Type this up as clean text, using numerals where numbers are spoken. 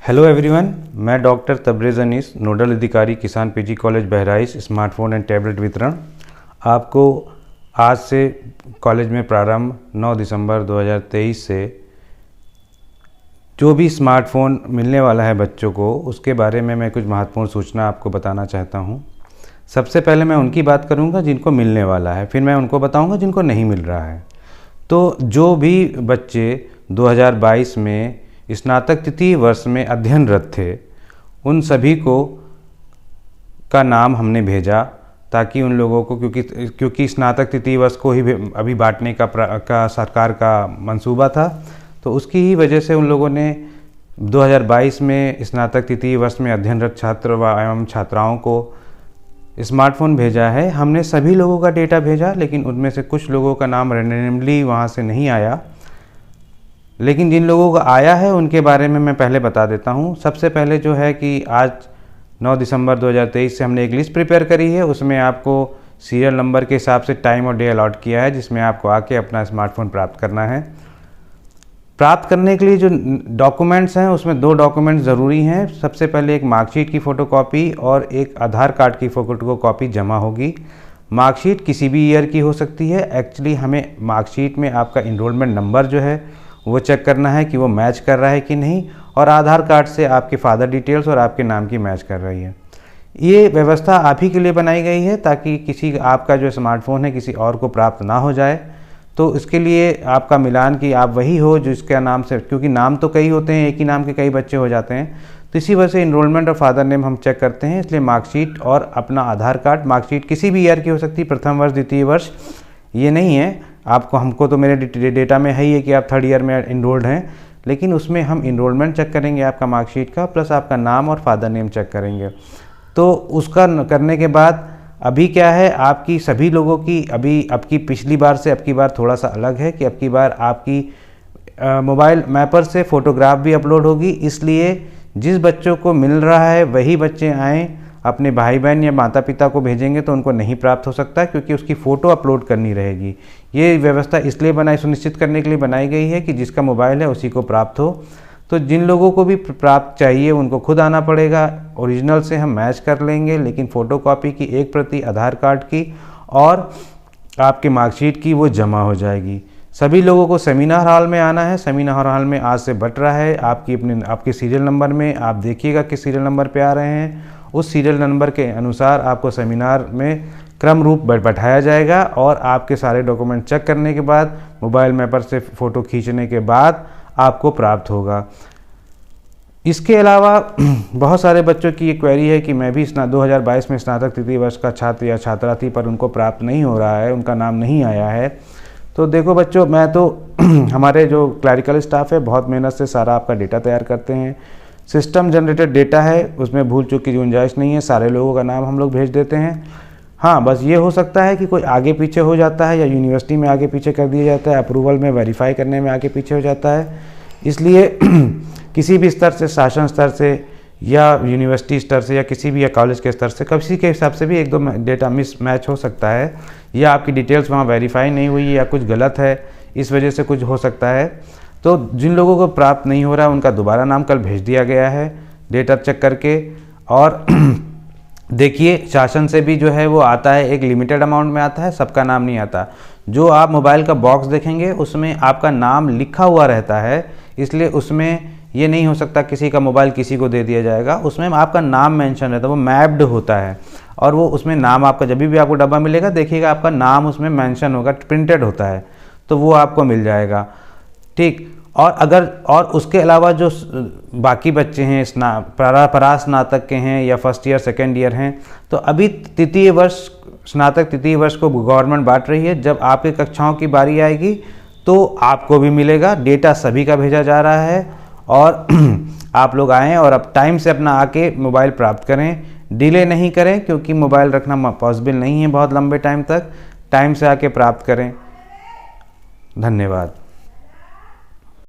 Hello everyone, मैं doctor Tabrez Anees, nodal अधिकारी किसान PG college Bahraich, smartphone and tablet वितरण। आपको आज से कॉलेज में प्रारंभ 9 दिसंबर 2023 से जो भी स्मार्टफोन मिलने वाला है बच्चों को, उसके बारे में मैं कुछ महत्वपूर्ण सूचना आपको बताना चाहता हूं। सबसे पहले मैं उनकी बात करूंगा जिनको मिलने वाला है, फिर मैं उनको बताऊंगा जिनको नहीं मिल रहा है। तो जो भी बच्चे 2022 में स्नातक तृतीय वर्ष में अध्ययनरत थे, उन सभी को का नाम हमने भेजा ताकि उन लोगों को, क्योंकि स्नातक तृतीय वर्ष को ही अभी बांटने का सरकार का मंसूबा था, तो उसकी ही वजह से उन लोगों ने 2022 में स्नातक तृतीय वर्ष में अध्ययनरत छात्र एवं छात्राओं को स्मार्टफोन भेजा है। हमने सभी लोगों का डेटा भेजा, लेकिन उनमें से कुछ लोगों का नाम रैंडमली वहाँ से नहीं आया। लेकिन जिन लोगों का आया है उनके बारे में मैं पहले बता देता हूँ। सबसे पहले जो है कि आज 9 दिसंबर 2023 से हमने एक लिस्ट प्रिपेयर करी है। उसमें आपको सीरियल नंबर के हिसाब से टाइम और डे अलॉट किया है, जिसमें आपको आके अपना स्मार्टफोन प्राप्त करना है। प्राप्त करने के लिए जो डॉक्यूमेंट्स हैं, उसमें 2 डॉक्यूमेंट्स ज़रूरी हैं। सबसे पहले एक मार्कशीट की फ़ोटोकॉपी और एक आधार कार्ड की फ़ोटोकॉपी जमा होगी। मार्कशीट किसी भी ईयर की हो सकती है। एक्चुअली हमें मार्कशीट में आपका इनरोलमेंट नंबर जो है वो चेक करना है कि वो मैच कर रहा है कि नहीं, और आधार कार्ड से आपके फादर डिटेल्स और आपके नाम की मैच कर रही है। ये व्यवस्था आप ही के लिए बनाई गई है ताकि किसी आपका जो स्मार्टफोन है किसी और को प्राप्त ना हो जाए। तो इसके लिए आपका मिलान कि आप वही हो जिसका नाम से, क्योंकि नाम तो कई होते हैं, एक ही नाम के कई बच्चे हो जाते हैं, तो इसी वजह से इनरोलमेंट और फादर नेम हम चेक करते हैं। इसलिए मार्कशीट और अपना आधार कार्ड, मार्कशीट किसी भी ईयर की हो सकती है, प्रथम वर्ष द्वितीय वर्ष ये नहीं है। आपको हमको तो मेरे डेटा में है ही है कि आप 3rd ईयर में इनरोल्ड हैं, लेकिन उसमें हम इनरोलमेंट चेक करेंगे आपका मार्कशीट का, प्लस आपका नाम और फादर नेम चेक करेंगे। तो उसका करने के बाद अभी क्या है, आपकी सभी लोगों की अब की पिछली बार से अब की बार थोड़ा सा अलग है कि अब की बार आपकी मोबाइल मैपर से फ़ोटोग्राफ भी अपलोड होगी। इसलिए जिस बच्चों को मिल रहा है वही बच्चे आएँ, अपने भाई बहन या माता पिता को भेजेंगे तो उनको नहीं प्राप्त हो सकता, क्योंकि उसकी फ़ोटो अपलोड करनी रहेगी। ये व्यवस्था इसलिए सुनिश्चित करने के लिए बनाई गई है कि जिसका मोबाइल है उसी को प्राप्त हो। तो जिन लोगों को भी प्राप्त चाहिए उनको खुद आना पड़ेगा। ओरिजिनल से हम मैच कर लेंगे, लेकिन फ़ोटोकॉपी की 1 प्रति आधार कार्ड की और आपके मार्कशीट की वो जमा हो जाएगी। सभी लोगों को सेमिनार हॉल में आना है। सेमिनार हॉल में आज से बट रहा है। आपके सीरियल नंबर में आप देखिएगा किस सीरियल नंबर पे आ रहे हैं, उस सीरियल नंबर के अनुसार आपको सेमिनार में क्रम रूप बैठाया जाएगा और आपके सारे डॉक्यूमेंट चेक करने के बाद, मोबाइल मैपर से फ़ोटो खींचने के बाद आपको प्राप्त होगा। इसके अलावा बहुत सारे बच्चों की ये क्वेरी है कि मैं भी 2022 में स्नातक तृतीय वर्ष का छात्र या छात्रा थी, पर उनको प्राप्त नहीं हो रहा है, उनका नाम नहीं आया है। तो देखो बच्चों, मैं तो हमारे जो क्लरिकल स्टाफ है बहुत मेहनत से सारा आपका डेटा तैयार करते हैं। सिस्टम जनरेटेड डेटा है, उसमें भूल चूक की गुंजाइश नहीं है। सारे लोगों का नाम हम लोग भेज देते हैं। हाँ, बस ये हो सकता है कि कोई आगे पीछे हो जाता है या यूनिवर्सिटी में आगे पीछे कर दिया जाता है, अप्रूवल में वेरीफाई करने में आगे पीछे हो जाता है। इसलिए किसी भी स्तर से, शासन स्तर से या यूनिवर्सिटी स्तर से या किसी भी या कॉलेज के स्तर से, किसी के हिसाब से भी 1-2 डेटा मिस मैच हो सकता है, या आपकी डिटेल्स वहाँ वेरीफाई नहीं हुई या कुछ गलत है, इस वजह से कुछ हो सकता है। तो जिन लोगों को प्राप्त नहीं हो रहा है उनका दोबारा नाम कल भेज दिया गया है डेटा चेक करके। और देखिए, शासन से भी जो है वो आता है, एक लिमिटेड अमाउंट में आता है, सबका नाम नहीं आता। जो आप मोबाइल का बॉक्स देखेंगे उसमें आपका नाम लिखा हुआ रहता है, इसलिए उसमें ये नहीं हो सकता किसी का मोबाइल किसी को दे दिया जाएगा। उसमें आपका नाम मेंशन रहता है, वो मैप्ड होता है, और वो उसमें नाम आपका जब भी आपको डब्बा मिलेगा देखिएगा आपका नाम उसमें मेंशन होगा, प्रिंटेड होता है, तो वो आपको मिल जाएगा। ठीक। और उसके अलावा जो बाकी बच्चे हैं परास्नातक के हैं या 1st ईयर 2nd ईयर हैं, तो अभी तृतीय वर्ष, स्नातक तृतीय वर्ष को गवर्नमेंट बांट रही है। जब आपकी कक्षाओं की बारी आएगी तो आपको भी मिलेगा। डेटा सभी का भेजा जा रहा है और आप लोग आएँ और अब टाइम से अपना आके मोबाइल प्राप्त करें, डिले नहीं करें, क्योंकि मोबाइल रखना पॉसिबल नहीं है बहुत लंबे टाइम तक। टाइम से आके प्राप्त करें। धन्यवाद।